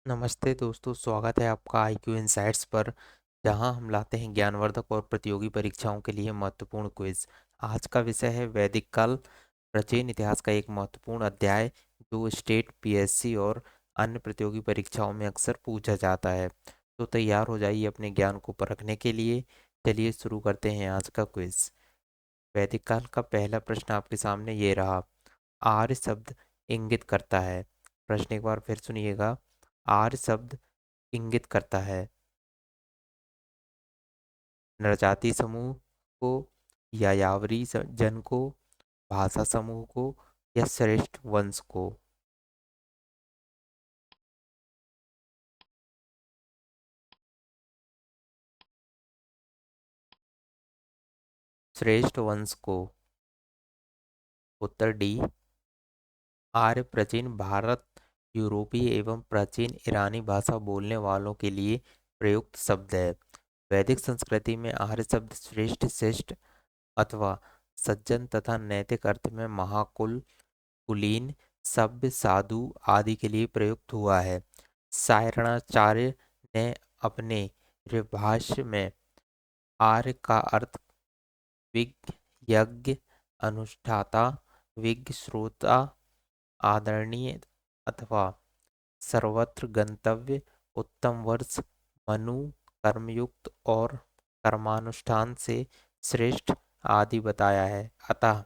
नमस्ते दोस्तों, स्वागत है आपका IQ इनसाइट्स पर। जहां हम लाते हैं ज्ञानवर्धक और प्रतियोगी परीक्षाओं के लिए महत्वपूर्ण क्विज। आज का विषय है वैदिक काल। प्राचीन इतिहास का एक महत्वपूर्ण अध्याय जो स्टेट, PSC और अन्य प्रतियोगी परीक्षाओं में अक्सर पूछा जाता है। तो तैयार हो जाइए अपने ज्ञान को परखने के लिए। चलिए शुरू करते हैं आज का क्विज। वैदिक काल का पहला प्रश्न आपके सामने ये रहा। आर्य शब्द इंगित करता है। प्रश्न एक बार फिर सुनिएगा। आर्य शब्द इंगित करता है नरजाति समूह को, यायावरी जन को, भाषा समूह को, या श्रेष्ठ वंश को। श्रेष्ठ वंश को। उत्तर डी। आर्य प्राचीन भारत, यूरोपीय एवं प्राचीन ईरानी भाषा बोलने वालों के लिए प्रयुक्त शब्द है। वैदिक संस्कृति में आर्य शब्द श्रेष्ठ, शिष्ट अथवा सज्जन तथा नैतिक अर्थ में महाकुल, कुलीन, सभ्य, साधु आदि के लिए प्रयुक्त हुआ है। सायणाचार्य ने अपने ऋभाष्य में आर्य का अर्थ विज्ञ, यज्ञ, अनुष्ठाता, विज्ञ, श्रोता, आदरणीय अथवा सर्वत्र गंतव्य, उत्तम वर्ष, मनु, कर्मयुक्त और कर्मानुष्ठान से श्रेष्ठ आदि बताया है। अतः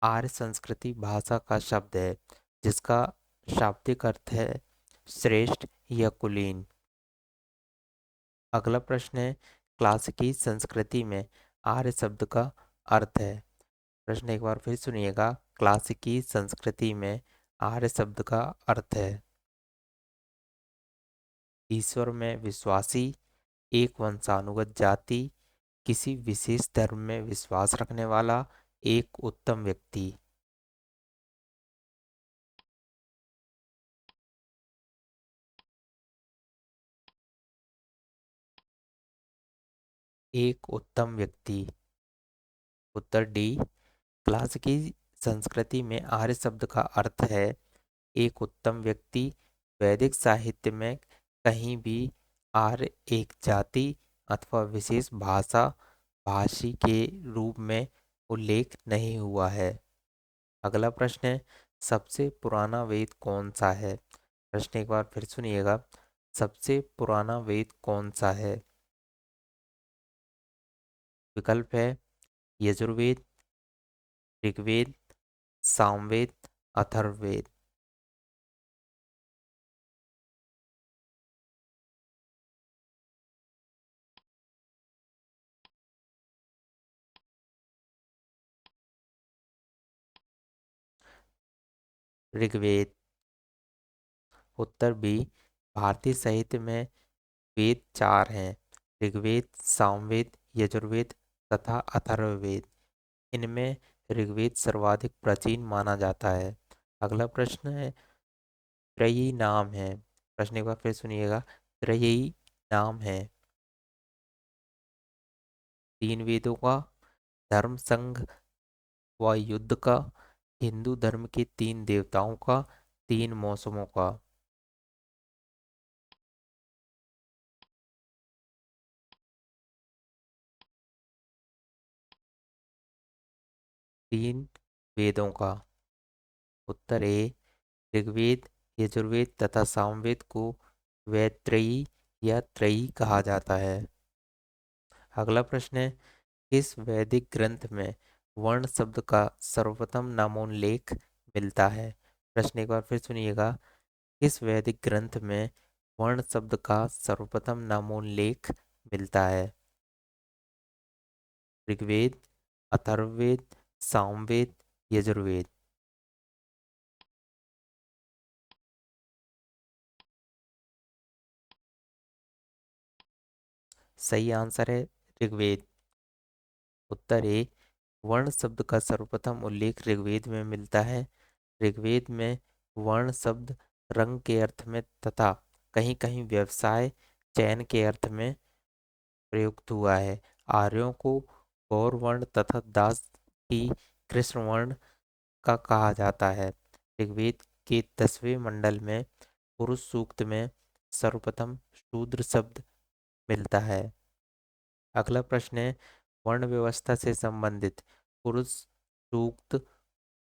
आर्य संस्कृति भाषा का शब्द है जिसका शाब्दिक अर्थ है श्रेष्ठ या कुलीन। अगला प्रश्न है, क्लासिकी संस्कृति में आर्य शब्द का अर्थ है। प्रश्न एक बार फिर सुनिएगा। क्लासिकी संस्कृति में आर्य शब्द का अर्थ है ईश्वर में विश्वासी, एक वंशानुगत जाति, किसी विशेष धर्म में विश्वास रखने वाला, एक उत्तम व्यक्ति। एक उत्तम व्यक्ति। उत्तर डी। क्लासिकी संस्कृति में आर्य शब्द का अर्थ है एक उत्तम व्यक्ति। वैदिक साहित्य में कहीं भी आर्य एक जाति अथवा विशेष भाषा भाषी के रूप में उल्लेख नहीं हुआ है। अगला प्रश्न है, सबसे पुराना वेद कौन सा है। प्रश्न एक बार फिर सुनिएगा। सबसे पुराना वेद कौन सा है। विकल्प है यजुर्वेद, ऋग्वेद, सामवेद, अथर्ववेद। ऋग्वेद। उत्तर बी। भारतीय साहित्य में वेद चार हैं। ऋग्वेद, सामवेद, यजुर्वेद तथा अथर्ववेद। इनमें ऋग्वेद सर्वाधिक प्राचीन माना जाता है। अगला प्रश्न है, त्रयी नाम है। प्रश्न एक बार फिर सुनिएगा। त्रयी नाम है तीन वेदों का, धर्म, संघ व युद्ध का, हिंदू धर्म के तीन देवताओं का, तीन मौसमों का। तीन वेदों का। उत्तर ए। ऋग्वेद, यजुर्वेद तथा सामवेद को वैत्रयी या त्रयी कहा जाता है। अगला प्रश्न है, किस वैदिक ग्रंथ में वर्ण शब्द का सर्वप्रथम नामोल्लेख मिलता है। प्रश्न एक बार फिर सुनिएगा। किस वैदिक ग्रंथ में वर्ण शब्द का सर्वप्रथम नामोल्लेख मिलता है। ऋग्वेद, अथर्ववेद, सामवेद, यजुर्वेद। सही आंसर है ऋग्वेद। उत्तर ए। वर्ण शब्द का सर्वप्रथम उल्लेख ऋग्वेद में मिलता है। ऋग्वेद में वर्ण शब्द रंग के अर्थ में तथा कहीं कहीं व्यवसाय, चयन के अर्थ में प्रयुक्त हुआ है। आर्यों को गौर वर्ण तथा दास की कृष्ण वर्ण का कहा जाता है। ऋग्वेद के 10वें मंडल में पुरुष सूक्त में सर्वप्रथम शूद्र शब्द मिलता है? अगला प्रश्न है, वर्ण व्यवस्था से संबंधित पुरुष सूक्त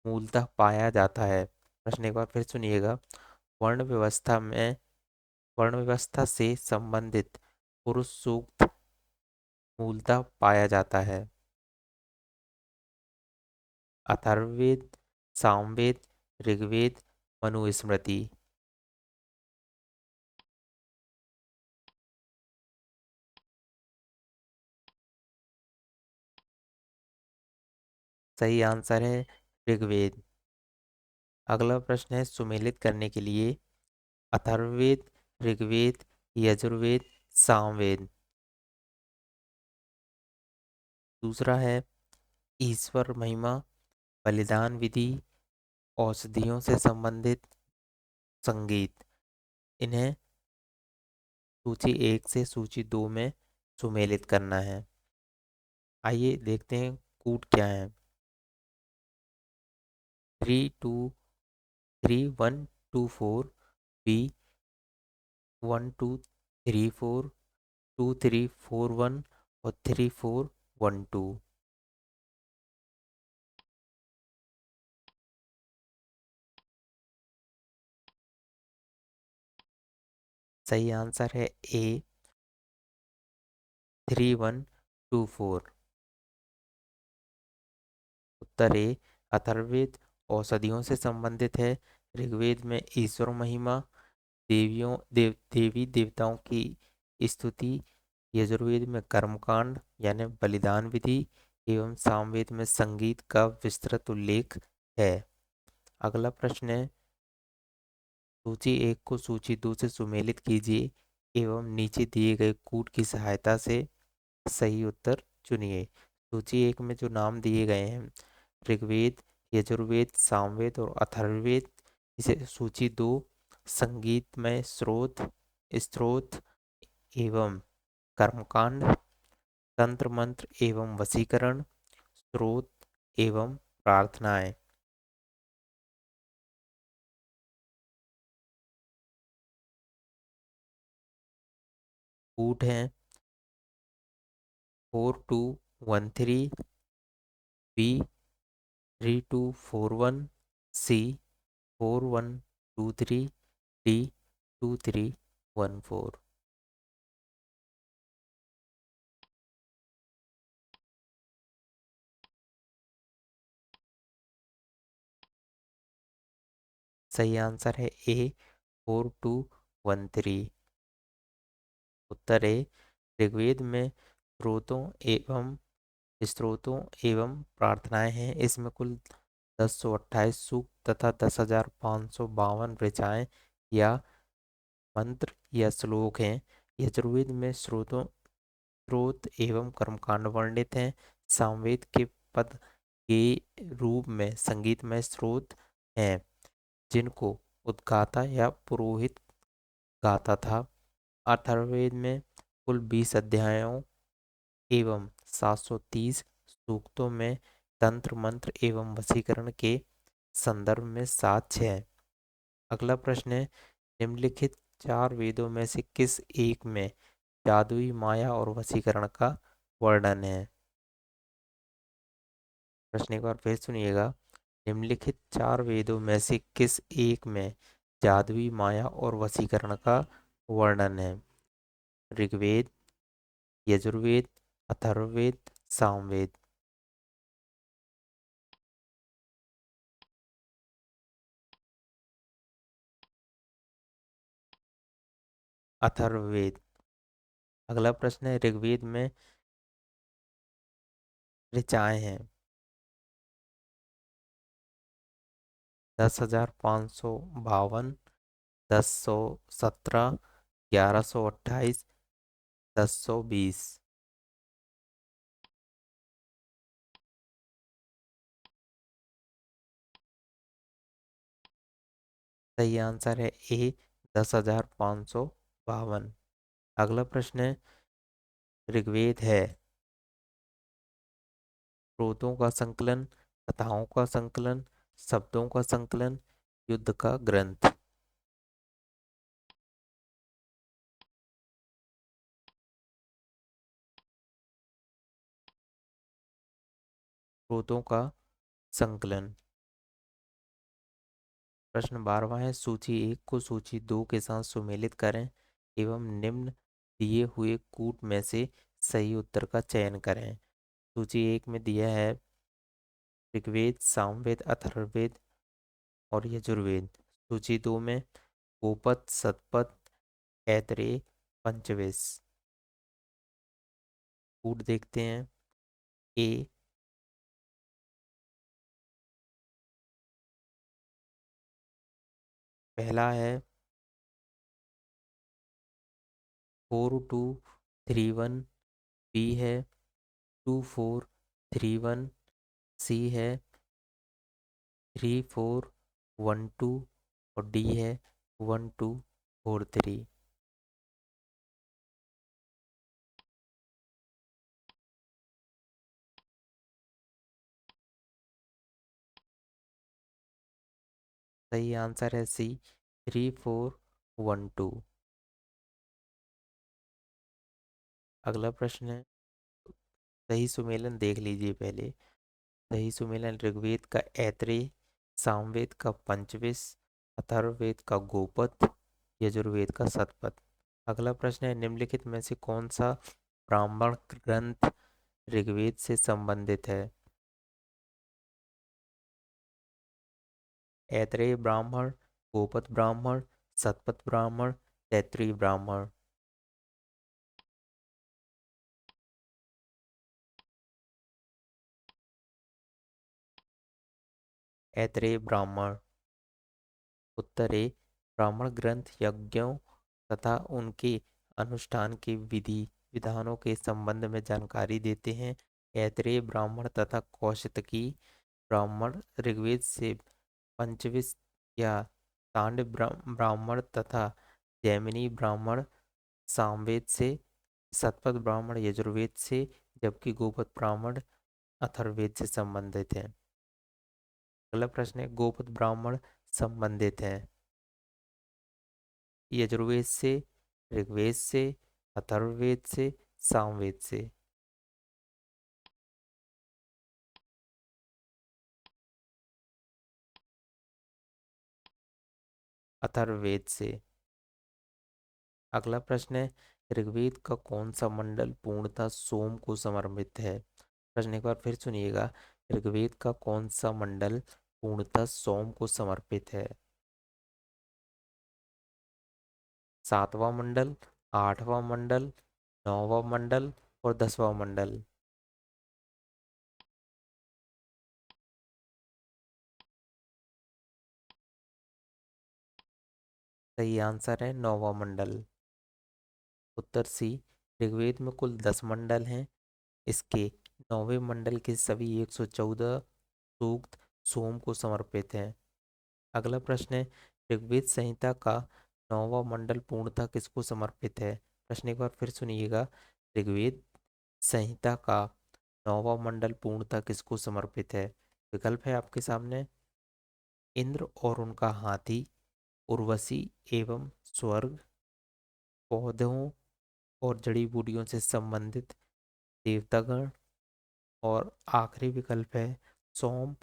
मूलतः पाया जाता है? प्रश्न एक बार फिर सुनिएगा। वर्ण व्यवस्था में वर्ण व्यवस्था से संबंधित पुरुष सूक्त मूलतः पाया जाता है? अथर्ववेद, सामवेद, ऋग्वेद, मनुस्मृति। सही आंसर है ऋग्वेद। अगला प्रश्न है, सुमेलित करने के लिए अथर्ववेद, ऋग्वेद, यजुर्वेद, सामवेद। दूसरा है, ईश्वर महिमा, बलिदान विधि, औषधियों से संबंधित संगीत। इन्हें सूची 1 से सूची 2 में सुमेलित करना है। आइए देखते हैं कूट क्या है। 3 2 3 1 2 4, बी 1 2 3 4, 2 3 4 1 और 3 4 1 2। सही आंसर है ए 3 1 2 4। उत्तर ए अथर्ववेद औषधियों से संबंधित है। ऋग्वेद में ईश्वर महिमा, देवी देवताओं की स्तुति। यजुर्वेद में कर्मकांड यानी बलिदान विधि एवं सामवेद में संगीत का विस्तृत उल्लेख है। अगला प्रश्न है, सूची 1 को सूची 2 से सुमेलित कीजिए एवं नीचे दिए गए कूट की सहायता से सही उत्तर चुनिए। सूची 1 में जो नाम दिए गए हैं, ऋग्वेद, यजुर्वेद, सामवेद और अथर्ववेद, इसे सूची 2 संगीतमय स्रोत, स्त्रोत एवं कर्मकांड, तंत्र मंत्र एवं वशीकरण, स्त्रोत एवं प्रार्थनाएं। कूट हैं 4213, बी 3241, सी 4123, डी 2314। सही आंसर है ए 4213। उत्तर है, ऋग्वेद में स्रोतों एवं प्रार्थनाएं हैं। इसमें कुल 1028 सूक्त तथा 10,552 ऋचाएं या मंत्र या श्लोक हैं। यजुर्वेद में स्रोत एवं कर्मकांड वर्णित हैं। सामवेद के पद के रूप में संगीतमय स्रोत हैं, जिनको उद्गाता या पुरोहित गाता था। अथर्ववेद में कुल 20 अध्यायों एवं 730 सूक्तों में तंत्र मंत्र एवं वशीकरण के संदर्भ में साक्ष्य है। अगला प्रश्न है, निम्नलिखित 4 वेदों में से किस एक में जादुई माया और वशीकरण का वर्णन है? प्रश्न एक बार फिर सुनिएगा। निम्नलिखित 4 वेदों में से किस एक में जादुई माया और वशीकरण का वर्णन है? ऋग्वेद, यजुर्वेद, अथर्ववेद, सामवेद। अथर्ववेद। अगला प्रश्न है, ऋग्वेद में ऋचाएं हैं 10,552, 1017, 1128, 1020। सही आंसर है ए 10,552। अगला प्रश्न है, ऋग्वेद है स्रोतों का संकलन, कथाओं का संकलन, शब्दों का संकलन, युद्ध का ग्रंथ। स्रोतों का संकलन। प्रश्न 12वां है, सूची एक को सूची दो के साथ सुमेलित करें एवं निम्न दिए हुए कूट में से सही उत्तर का चयन करें। सूची एक में दिया है ऋग्वेद, सामवेद, अथर्ववेद और यजुर्वेद। सूची दो में गोपद, सतपथ, ऐतरेय, पंचवेश। कूट देखते हैं। ए, पहला है 4231। बी है 2431। सी है 3412 और डी है 1243। सही आंसर है सी, 3412। अगला प्रश्न है, सही सुमेलन देख लीजिए पहले। सही सुमेलन ऋग्वेद का ऐतरेय, सामवेद का पंचविश, अथर्ववेद का गोपद, यजुर्वेद का शतपथ। अगला प्रश्न है, निम्नलिखित में से कौन सा ब्राह्मण ग्रंथ ऋग्वेद से संबंधित है? ऐतरेय ब्राह्मण, गोपद ब्राह्मण, शतपथ ब्राह्मण, तैत्तिरीय ब्राह्मण। ऐतरेय ब्राह्मण। उत्तर ए, ब्राह्मण ग्रंथ यज्ञों तथा उनके अनुष्ठान के विधि विधानों के संबंध में जानकारी देते हैं। ऐतरेय ब्राह्मण तथा कौशितकी ब्राह्मण ऋग्वेद से पंचविश या तांड ब्राह्मण तथा जैमिनी ब्राह्मण सामवेद से, शतपथ ब्राह्मण यजुर्वेद से, जबकि गोपद ब्राह्मण अथर्ववेद से संबंधित है। अगला प्रश्न है, गोपद ब्राह्मण संबंधित है यजुर्वेद से, ऋग्वेद से, अथर्ववेद से, सामवेद से। अथर्ववेद से। अगला प्रश्न है, ऋग्वेद का कौन सा मंडल पूर्णतः सोम को समर्पित है? प्रश्न एक बार फिर सुनिएगा, ऋग्वेद का कौन सा मंडल पूर्णतः सोम को समर्पित है? सातवां मंडल, आठवां मंडल, नौवां मंडल और 10वां मंडल। सही आंसर है नौवां मंडल। उत्तर सी, ऋग्वेद में कुल 10 मंडल हैं। इसके नौवें मंडल के सभी 114 सूक्त सोम को समर्पित हैं। अगला प्रश्न है, ऋग्वेद संहिता का नौवां मंडल पूर्णतः किसको समर्पित है? प्रश्न एक बार फिर सुनिएगा, ऋग्वेद संहिता का नौवां मंडल पूर्णतः किसको समर्पित है? विकल्प है आपके सामने, इंद्र और उनका हाथी, उर्वशी एवं स्वर्ग, पौधों और जड़ी बूटियों से संबंधित देवतागण, और आखिरी विकल्प है सोम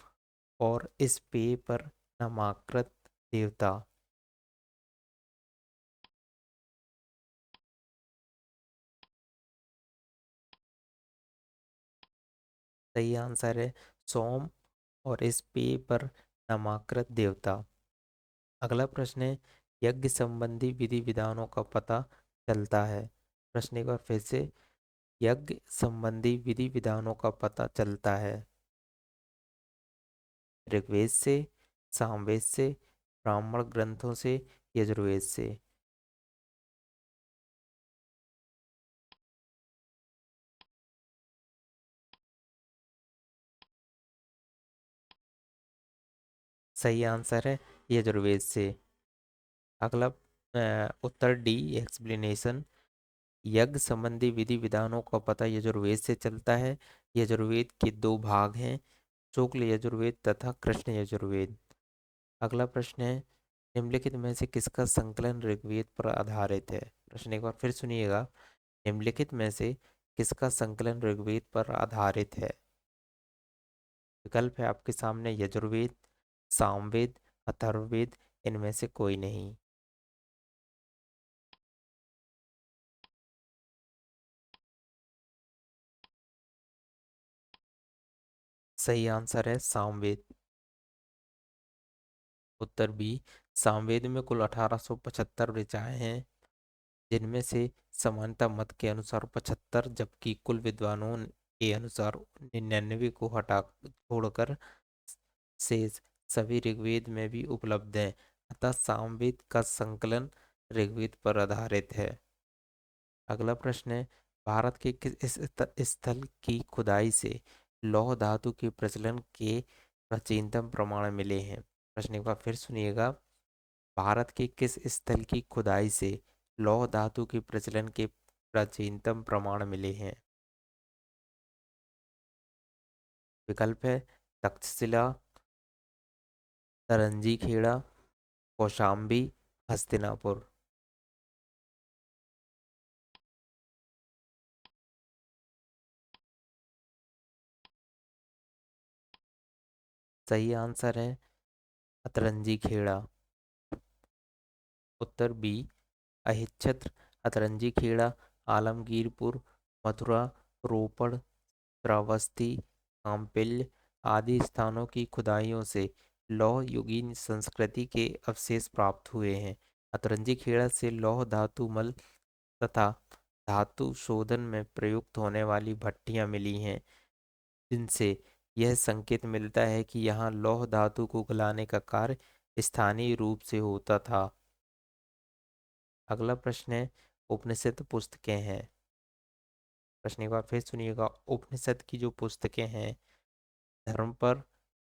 और इस पेय पर नामाकृत देवता। सही आंसर है सोम और इस पेय पर नामाकृत देवता। अगला प्रश्न है, यज्ञ संबंधी विधि विधानों का पता चलता है। प्रश्न एक बार फिर से, यज्ञ संबंधी विधि विधानों का पता चलता है ऋग्वेद से, सामवेद से, ब्राह्मण ग्रंथों से, यजुर्वेद से। सही आंसर है यजुर्वेद से। अगला उत्तर डी, एक्सप्लेनेशन। यज्ञ संबंधी विधि विधानों का पता यजुर्वेद से चलता है। यजुर्वेद के दो भाग हैं, शुक्ल यजुर्वेद तथा कृष्ण यजुर्वेद। अगला प्रश्न है, निम्नलिखित में से किसका संकलन ऋग्वेद पर आधारित है? प्रश्न एक बार फिर सुनिएगा, निम्नलिखित में से किसका संकलन ऋग्वेद पर आधारित है? विकल्प है आपके सामने यजुर्वेद, सामवेद, अथर्ववेद, इनमें से कोई नहीं। सही आंसर है सामवेद। उत्तर बी, सामवेद में कुल 1875 ऋचाएं हैं, जिनमें से समानता मत के अनुसार 75, जबकि कुल विद्वानों के अनुसार 99 को हटा छोड़कर शेष सभी ऋग्वेद में भी उपलब्ध हैं। अतः सामवेद का संकलन ऋग्वेद पर आधारित है। अगला प्रश्न है, भारत के किस स्थल की खुदाई से लौह धातु के प्रचलन के प्राचीनतम प्रमाण मिले हैं? प्रश्न एक बार फिर सुनिएगा। भारत के किस स्थल की खुदाई से लौह धातु के प्रचलन के प्राचीनतम प्रमाण मिले हैं? विकल्प है तक्षशिला, तरंजी खेड़ा, कौशाम्बी, हस्तिनापुर। सही आंसर है अतरंजी खेड़ा। उत्तर बी, अहिच्छत्र, अतरंजी खेड़ा, आलमगीरपुर, मथुरा, रोपड़, श्रावस्ती, काम्पिल्य आदि स्थानों की खुदाइयों से लौह युगीन संस्कृति के अवशेष प्राप्त हुए हैं। अतरंजी खेड़ा से लौह धातु मल तथा धातु शोधन में प्रयुक्त होने वाली भट्टियां मिली हैं, जिनसे यह संकेत मिलता है कि यहाँ लौह धातु को गलाने का कार्य स्थानीय रूप से होता था। अगला प्रश्न है, उपनिषद पुस्तकें हैं। प्रश्न एक बार फिर सुनिएगा। उपनिषद की जो पुस्तकें हैं, धर्म पर,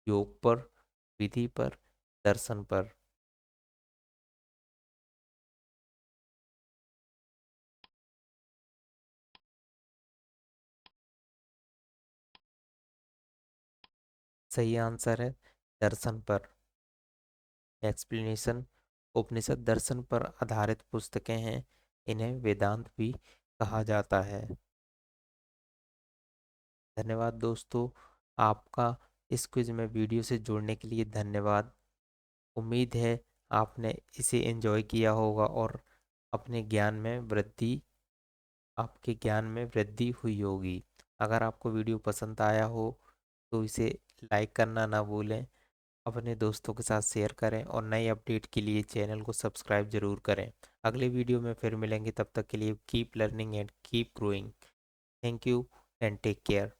योग पर, विधि पर, दर्शन पर। सही आंसर है दर्शन पर। एक्सप्लेनेशन, उपनिषद दर्शन पर आधारित पुस्तकें हैं, इन्हें वेदांत भी कहा जाता है। धन्यवाद दोस्तों, आपका इस क्विज में वीडियो से जुड़ने के लिए धन्यवाद। उम्मीद है आपने इसे एंजॉय किया होगा और अपने ज्ञान में वृद्धि आपके ज्ञान में वृद्धि हुई होगी। अगर आपको वीडियो पसंद आया हो तो इसे लाइक करना ना भूलें, अपने दोस्तों के साथ शेयर करें और नए अपडेट के लिए चैनल को सब्सक्राइब जरूर करें। अगले वीडियो में फिर मिलेंगे, तब तक के लिए keep learning and keep growing. Thank you and take care.